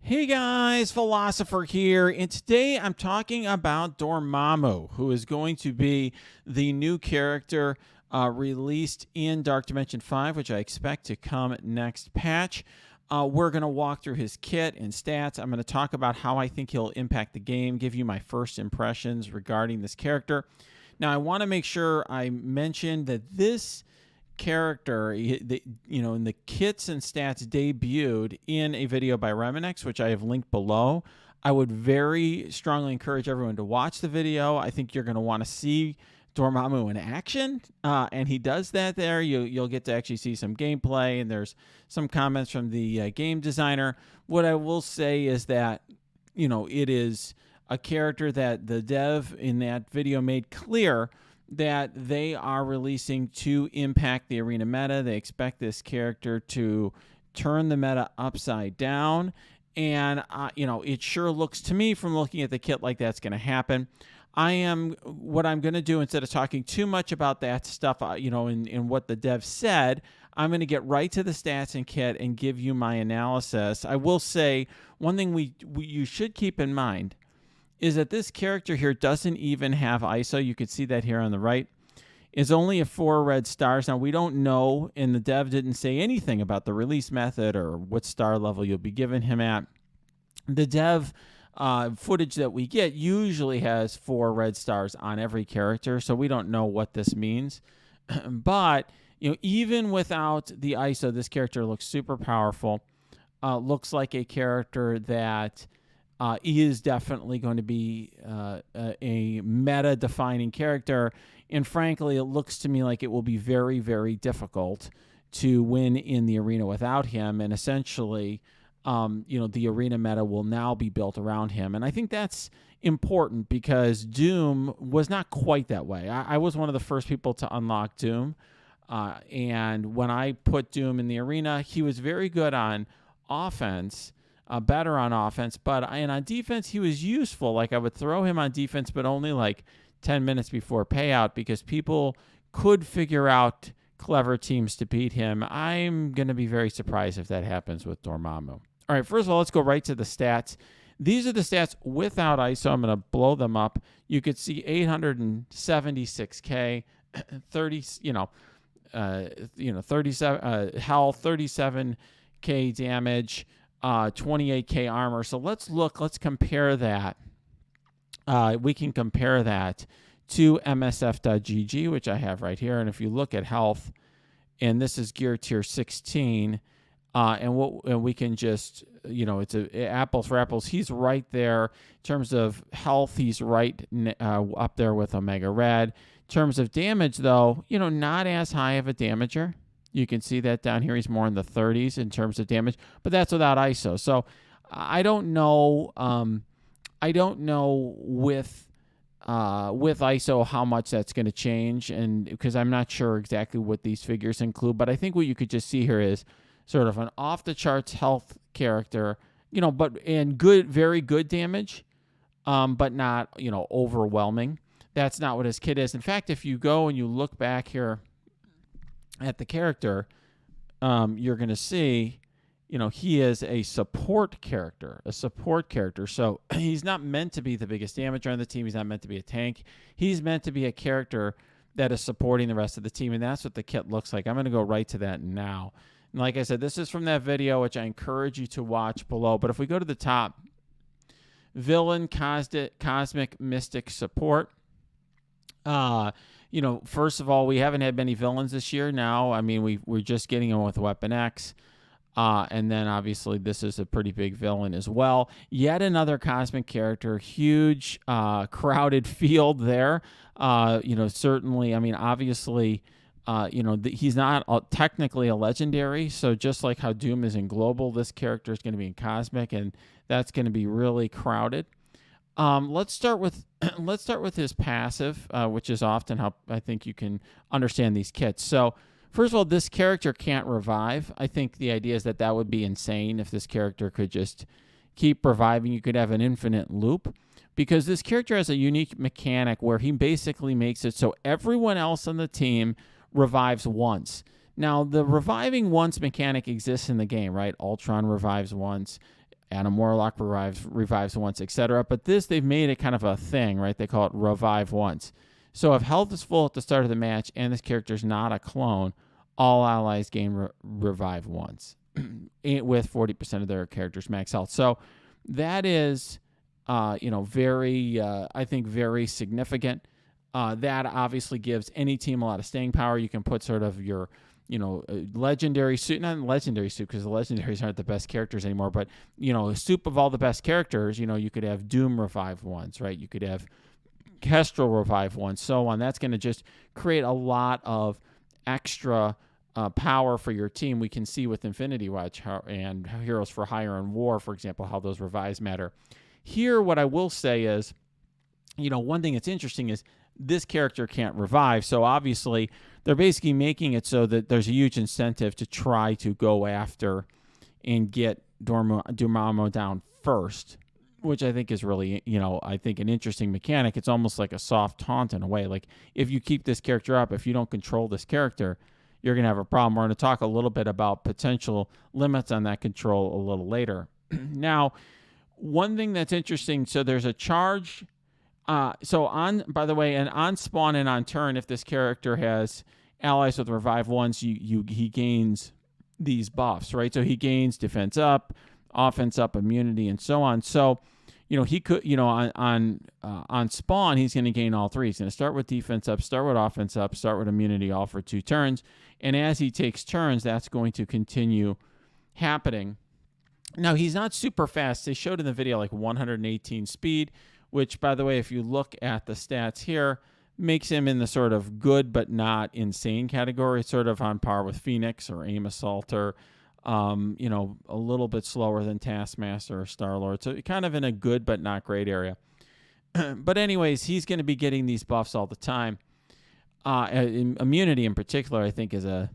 Hey guys, Philosopher here, and today I'm talking about Dormammu, who is going to be the new character released in Dark Dimension 5, which I expect to come next patch. We're going to walk through his kit and stats. I'm going to talk about how I think he'll impact the game, give you my first impressions regarding this character. Now, I want to make sure I mention that this character, in the kits and stats debuted in a video by Reminex, which I have linked below. I would very strongly encourage everyone to watch the video. I think you're going to want to see Dormammu in action, and he does that there. You'll get to actually see some gameplay, and there's some comments from the game designer. What I will say is that, it is a character that the dev in that video made clear that they are releasing to impact the arena meta. They expect this character to turn the meta upside down. And, it sure looks to me from looking at the kit like that's going to happen. What I'm going to do, instead of talking too much about that stuff, in what the dev said, I'm going to get right to the stats and kit and give you my analysis. I will say one thing you should keep in mind is that this character here doesn't even have ISO. You can see that here on the right. It's only a 4 red stars. Now, we don't know, and the dev didn't say anything about the release method or what star level you'll be giving him at. The dev footage that we get usually has 4 red stars on every character, so we don't know what this means. But, even without the ISO, this character looks super powerful. Looks like a character that is definitely going to be a meta-defining character. And frankly, it looks to me like it will be very, very difficult to win in the arena without him. And essentially, the arena meta will now be built around him. And I think that's important because Doom was not quite that way. I was one of the first people to unlock Doom. And when I put Doom in the arena, he was very good on offense. Better on offense, and on defense, he was useful. Like, I would throw him on defense, but only like 10 minutes before payout because people could figure out clever teams to beat him. I'm going to be very surprised if that happens with Dormammu. All right, first of all, let's go right to the stats. These are the stats without ISO. I'm going to blow them up. You could see 876K, 37 health, 37K damage. 28K armor. So let's compare that. We can compare that to MSF.gg, which I have right here. And if you look at health, and this is gear tier 16, and we can just, it's apples for apples. He's right there in terms of health. He's right up there with Omega Red. In terms of damage, though, not as high of a damager. You can see that down here. He's more in the 30s in terms of damage, but that's without ISO. So I don't know. I don't know with ISO how much that's going to change, and because I'm not sure exactly what these figures include. But I think what you could just see here is sort of an off the charts health character, and very good damage, but not overwhelming. That's not what his kit is. In fact, if you go and you look back here at the character, you're going to see, he is a support character. So he's not meant to be the biggest damager on the team. He's not meant to be a tank. He's meant to be a character that is supporting the rest of the team, and that's what the kit looks like. I'm going to go right to that now. And like I said, this is from that video, which I encourage you to watch below. But if we go to the top, villain, cosmic, mystic, support. First of all, we haven't had many villains this year now. I mean, we're just getting them with Weapon X. And then, obviously, this is a pretty big villain as well. Yet another cosmic character. Huge, crowded field there. Certainly, obviously, he's not technically a legendary. So just like how Doom is in global, this character is going to be in cosmic, and that's going to be really crowded. Let's start with his passive, which is often how I think you can understand these kits. So first of all, this character can't revive. I think the idea is that would be insane if this character could just keep reviving. You could have an infinite loop because this character has a unique mechanic where he basically makes it so everyone else on the team revives once. Now, the reviving once mechanic exists in the game, right? Ultron revives once. Adam Warlock revives once, etc. But this, they've made it kind of a thing, right? They call it revive once. So if health is full at the start of the match and this character is not a clone, all allies gain revive once with 40% of their characters max health. So that is, very, I think, very significant. That obviously gives any team a lot of staying power. You can put sort of your legendary suit, not legendary suit because the legendaries aren't the best characters anymore, but, a soup of all the best characters. You could have Doom revive once, right? You could have Kestrel revive once, so on. That's going to just create a lot of extra power for your team. We can see with Infinity Watch and Heroes for Hire and War, for example, how those revives matter. Here, what I will say is, one thing that's interesting is this character can't revive. So obviously, they're basically making it so that there's a huge incentive to try to go after and get Dormammu down first, which I think is really, I think an interesting mechanic. It's almost like a soft taunt in a way. Like, if you keep this character up, if you don't control this character, you're going to have a problem. We're going to talk a little bit about potential limits on that control a little later. Now, one thing that's interesting, so there's a charge. By the way, and on spawn and on turn, if this character has allies with revive once, he gains these buffs, right? So he gains defense up, offense up, immunity, and so on. So, he could, on spawn, he's going to gain all three. He's going to start with defense up, start with offense up, start with immunity all for 2 turns. And as he takes turns, that's going to continue happening. Now, he's not super fast. They showed in the video like 118 speed, which, by the way, if you look at the stats here, makes him in the sort of good but not insane category, sort of on par with Phoenix or Aim Assaulter, a little bit slower than Taskmaster or Star-Lord. So kind of in a good but not great area. But anyways, he's going to be getting these buffs all the time. Immunity in particular, I think, is a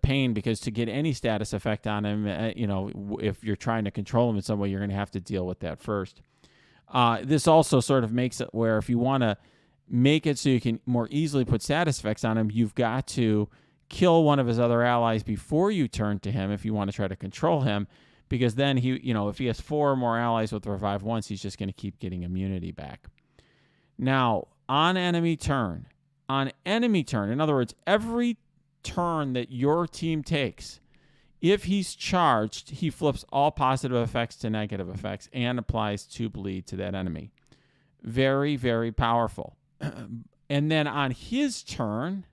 pain, because to get any status effect on him, if you're trying to control him in some way, you're going to have to deal with that first. This also sort of makes it where if you want to make it so you can more easily put status effects on him, you've got to kill one of his other allies before you turn to him if you want to try to control him, because then if he has 4 or more allies with revive once, he's just going to keep getting immunity back. Now, on enemy turn, in other words, every turn that your team takes, if he's charged, he flips all positive effects to negative effects and applies 2 bleed to that enemy. Very, very powerful. And then on his turn,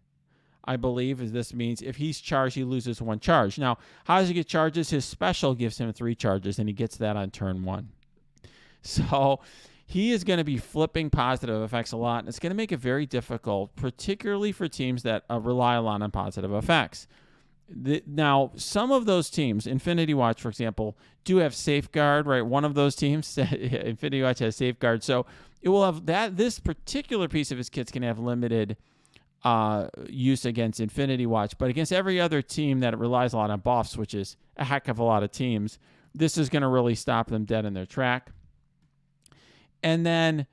I believe, as this means, if he's charged, he loses 1 charge. Now, how does he get charges? His special gives him 3 charges, and he gets that on turn 1. So he is going to be flipping positive effects a lot, and it's going to make it very difficult, particularly for teams that rely a lot on positive effects. Now, some of those teams, Infinity Watch, for example, do have Safeguard, right? One of those teams, Infinity Watch, has Safeguard. So it will have that. This particular piece of his kit's can have limited use against Infinity Watch, but against every other team that relies a lot on buffs, which is a heck of a lot of teams, this is going to really stop them dead in their track. And then,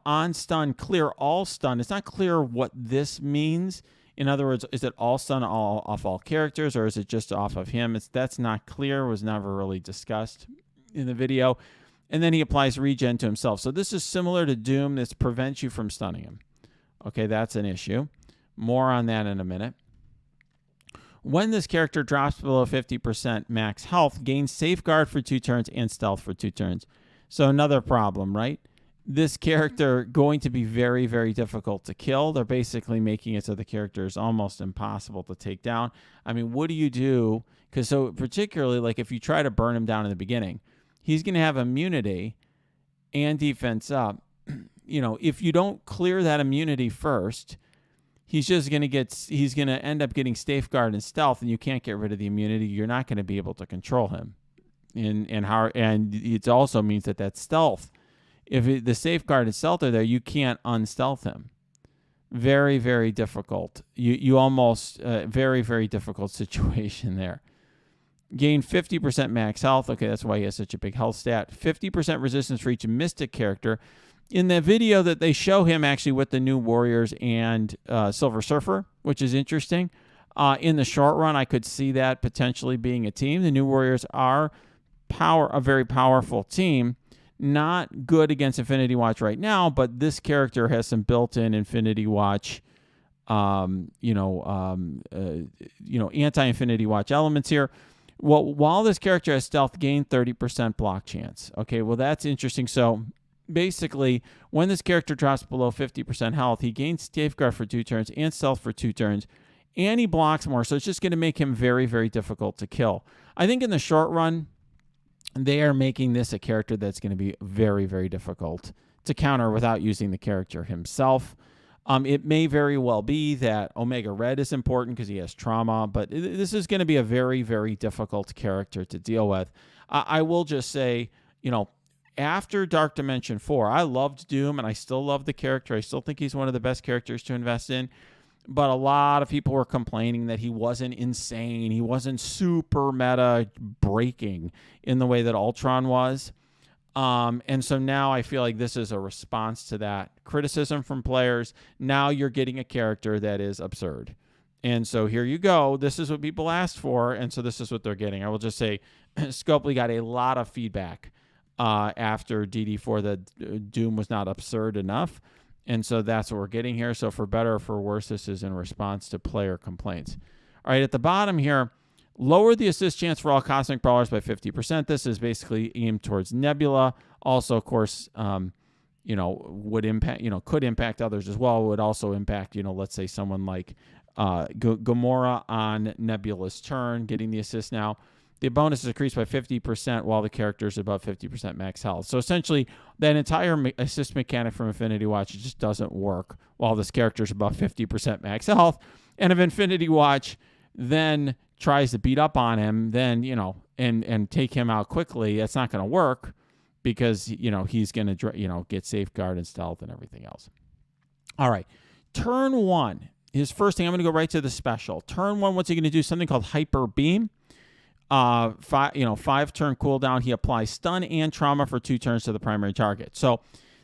on stun, clear all stun. It's not clear what this means. In other words, is it all stun off all characters, or is it just off of him? That's not clear. Was never really discussed in the video. And then he applies regen to himself. So this is similar to Doom. This prevents you from stunning him. Okay, that's an issue. More on that in a minute. When this character drops below 50% max health, gains Safeguard for 2 turns and Stealth for 2 turns. So another problem, right? This character going to be very, very difficult to kill. They're basically making it so the character is almost impossible to take down. I mean, what do you do? Because so particularly, like if you try to burn him down in the beginning, he's going to have immunity and defense up. If you don't clear that immunity first, he's going to end up getting Safeguard and Stealth, and you can't get rid of the immunity. You're not going to be able to control him. And it also means that Stealth, if the Safeguard and Stealth are there, you can't unstealth him. Very, very difficult. You almost, very, very difficult situation there. Gain 50% max health. Okay, that's why he has such a big health stat. 50% resistance for each Mystic character. In the video that they show him actually with the new Warriors and Silver Surfer, which is interesting. In the short run, I could see that potentially being a team. The new Warriors are a very powerful team. Not good against Infinity Watch right now, but this character has some built-in Infinity Watch, anti-Infinity Watch elements here. Well, while this character has stealth, gain 30% block chance. Okay, well, that's interesting. So basically, when this character drops below 50% health, he gains safeguard for 2 turns and stealth for 2 turns, and he blocks more. So it's just going to make him very, very difficult to kill. I think in the short run, they are making this a character that's going to be very, very difficult to counter without using the character himself. It may very well be that Omega Red is important because he has trauma, but this is going to be a very, very difficult character to deal with. I will just say, after Dark Dimension 4, I loved Doom, and I still love the character. I still think he's one of the best characters to invest in. But a lot of people were complaining that he wasn't insane. He wasn't super meta breaking in the way that Ultron was. And so now I feel like this is a response to that criticism from players. Now you're getting a character that is absurd. And so here you go. This is what people asked for, and so this is what they're getting. I will just say Scopely got a lot of feedback after DD4 that Doom was not absurd enough. And so that's what we're getting here. So for better or for worse, this is in response to player complaints. All right, at the bottom here, lower the assist chance for all Cosmic Brawlers by 50%. This is basically aimed towards Nebula. Also, of course, would impact, could impact others as well. It would also impact, let's say someone like Gamora on Nebula's turn, getting the assist now. The bonus is increased by 50% while the character is above 50% max health. So essentially, that entire assist mechanic from Infinity Watch just doesn't work while this character is above 50% max health. And if Infinity Watch then tries to beat up on him, then, and take him out quickly, that's not going to work because, he's going to, get safeguard and stealth and everything else. All right. Turn 1. His first thing, I'm going to go right to the special. Turn 1, what's he going to do? Something called Hyper Beam. 5-turn cooldown. He applies stun and trauma for 2 turns to the primary target. So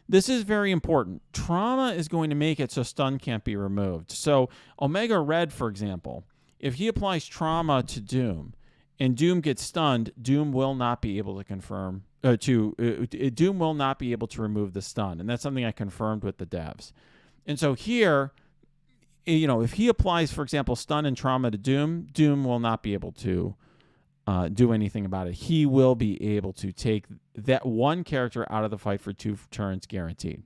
this is very important. Trauma is going to make it so stun can't be removed. So Omega Red, for example, if he applies trauma to Doom and Doom gets stunned, Doom will not be able to Doom will not be able to remove the stun. And that's something I confirmed with the devs. And so here, if he applies, for example, stun and trauma to Doom, Doom will not be able to do anything about it. He will be able to take that one character out of the fight for 2 turns guaranteed.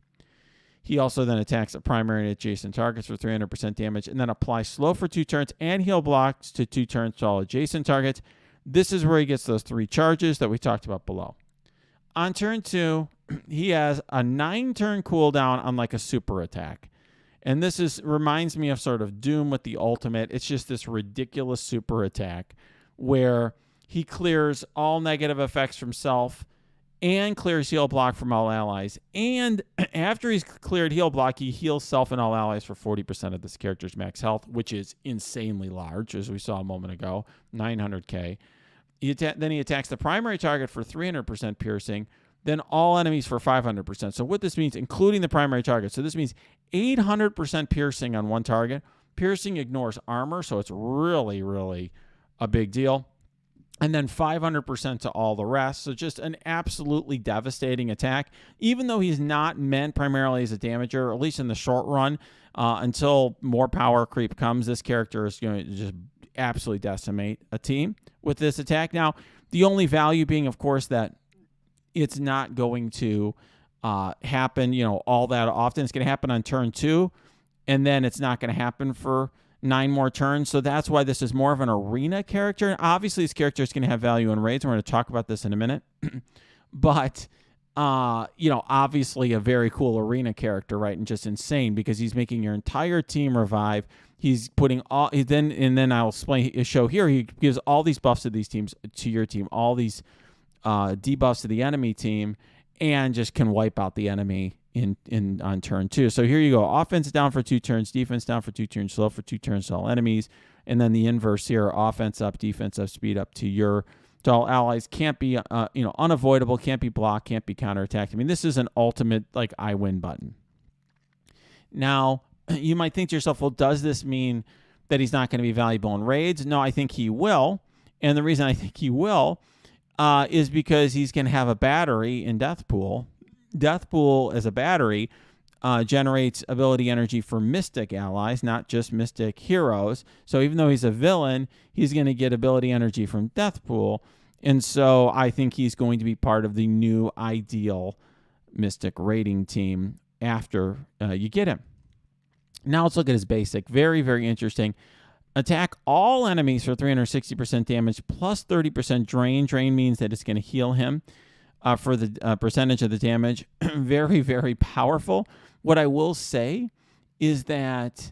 He also then attacks the primary and adjacent targets for 300% damage and then applies slow for 2 turns and heal blocks to 2 turns to all adjacent targets. This is where he gets those 3 charges that we talked about below. On turn 2, he has a 9-turn cooldown on like a super attack. And this reminds me of sort of Doom with the ultimate. It's just this ridiculous super attack where he clears all negative effects from self and clears heal block from all allies. And after he's cleared heal block, he heals self and all allies for 40% of this character's max health, which is insanely large, as we saw a moment ago, 900k. Then he attacks the primary target for 300% piercing, then all enemies for 500%. So what this means, including the primary target, so this means 800% piercing on one target. Piercing ignores armor, so it's really, really a big deal. And then 500% to all the rest. So just an absolutely devastating attack. Even though he's not meant primarily as a damager, at least in the short run, until more power creep comes, this character is going to just absolutely decimate a team with this attack. Now, the only value being, of course, that it's not going to happen, all that often. It's going to happen on turn 2, and then it's not going to happen for 9 more turns. So that's why this is more of an arena character. Obviously, this character is going to have value in raids. We're going to talk about this in a minute. But, obviously a very cool arena character, right? And just insane because he's making your entire team revive. He's putting all, then I'll show here, he gives all these buffs to these teams, to your team, all these debuffs to the enemy team, and just can wipe out the enemy on turn 2. So here you go. Offense down for 2 turns, defense down for 2 turns, slow for 2 turns to all enemies. And then the inverse here, offense up, defense up, speed up to all allies. Can't be, unavoidable, can't be blocked, can't be counterattacked. I mean, this is an ultimate, I win button. Now, you might think to yourself, well, does this mean that he's not going to be valuable in raids? No, I think he will. And the reason I think he will is because he's going to have a battery in Deathpool. Deathpool as a battery generates ability energy for Mystic allies, not just Mystic heroes. So even though he's a villain, he's going to get ability energy from Deathpool. And so I think he's going to be part of the new ideal Mystic rating team after you get him. Now let's look at his basic. Very, very interesting. Attack all enemies for 360% damage plus 30% drain. Drain means that it's going to heal him for the percentage of the damage. Very, very powerful. What I will say is that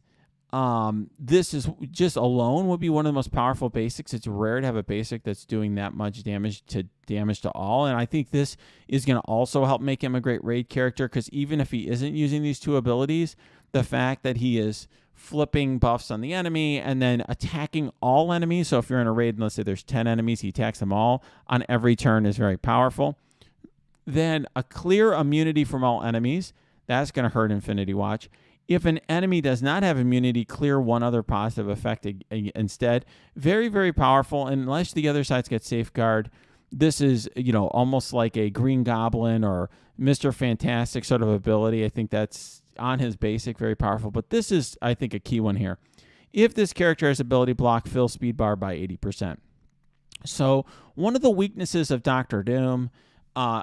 this is just alone would be one of the most powerful basics. It's rare to have a basic that's doing that much damage to all. And I think this is going to also help make him a great raid character, because even if he isn't using these two abilities, the fact that he is flipping buffs on the enemy and then attacking all enemies. So if you're in a raid and let's say there's 10 enemies, he attacks them all on every turn is very powerful. Then a clear immunity from all enemies. That's going to hurt Infinity Watch. If an enemy does not have immunity, clear one other positive effect instead. Very, very powerful. And unless the other sides get safeguard, this is, almost like a Green Goblin or Mr. Fantastic sort of ability. I think that's on his basic, very powerful. But this is, I think, a key one here. If this character has ability block, fill speed bar by 80%. So one of the weaknesses of Dr. Doom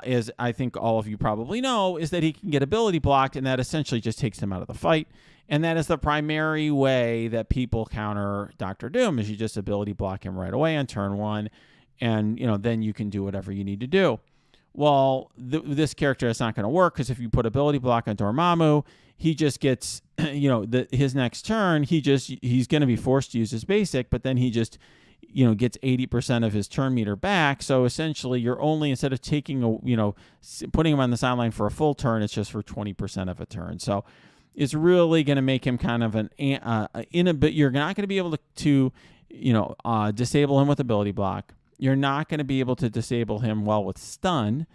is, I think all of you probably know, is that he can get ability blocked, and that essentially just takes him out of the fight. And that is the primary way that people counter Dr. Doom, is you just ability block him right away on turn one, and then you can do whatever you need to do. Well, this character is not going to work, because if you put ability block on Dormammu, he just gets, his next turn, he's going to be forced to use his basic, but then he just gets 80% of his turn meter back. So essentially you're only, instead of taking putting him on the sideline for a full turn, it's just for 20% of a turn. So it's really going to make him kind of you're not going to be able to disable him with ability block. You're not going to be able to disable him well with stun,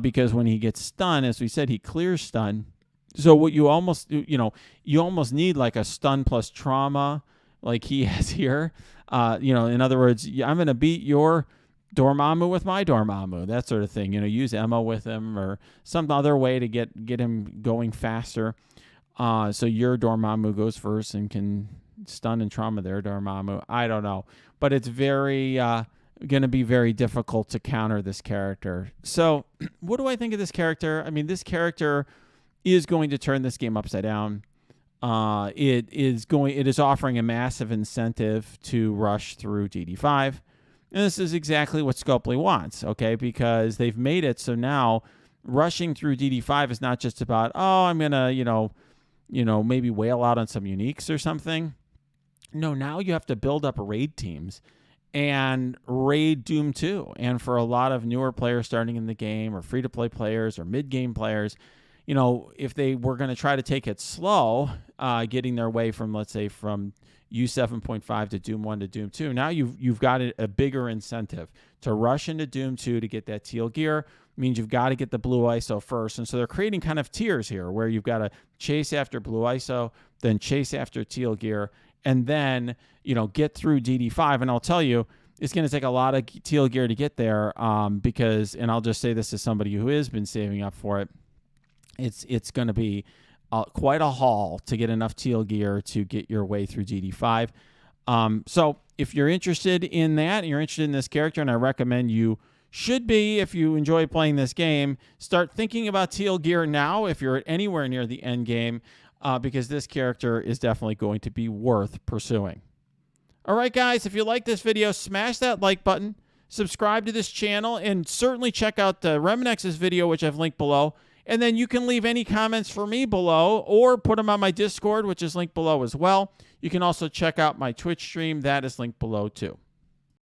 because when he gets stun, as we said, he clears stun. So what you almost need like a stun plus trauma like he has here. In other words, I'm going to beat your Dormammu with my Dormammu, that sort of thing. Use Emma with him or some other way to get him going faster. So your Dormammu goes first and can stun and trauma their Dormammu. I don't know. But it's very going to be very difficult to counter this character. So what do I think of this character? I mean, this character is going to turn this game upside down. It is offering a massive incentive to rush through DD5. And this is exactly what Scopely wants, okay? Because they've made it so now rushing through DD5 is not just about, I'm going to, maybe wail out on some uniques or something. No, now you have to build up raid teams and raid Doom 2. And for a lot of newer players starting in the game, or free-to-play players or mid-game players, if they were going to try to take it slow, getting their way from, let's say, from U7.5 to Doom 1 to Doom 2, now you've got a bigger incentive to rush into Doom 2 to get that teal gear. Means you've got to get the blue ISO first. And so they're creating kind of tiers here where you've got to chase after blue ISO, then chase after teal gear, and then, get through DD5. And I'll tell you, it's going to take a lot of teal gear to get there because, and I'll just say this as somebody who has been saving up for it, it's going to be quite a haul to get enough teal gear to get your way through DD5. So if you're interested in that, and you're interested in this character, and I recommend you should be, if you enjoy playing this game, start thinking about teal gear now if you're anywhere near the end game, because this character is definitely going to be worth pursuing. All right, guys, if you like this video, smash that like button, subscribe to this channel, and certainly check out Reminex's video, which I've linked below. And then you can leave any comments for me below or put them on my Discord, which is linked below as well. You can also check out my Twitch stream. That is linked below too.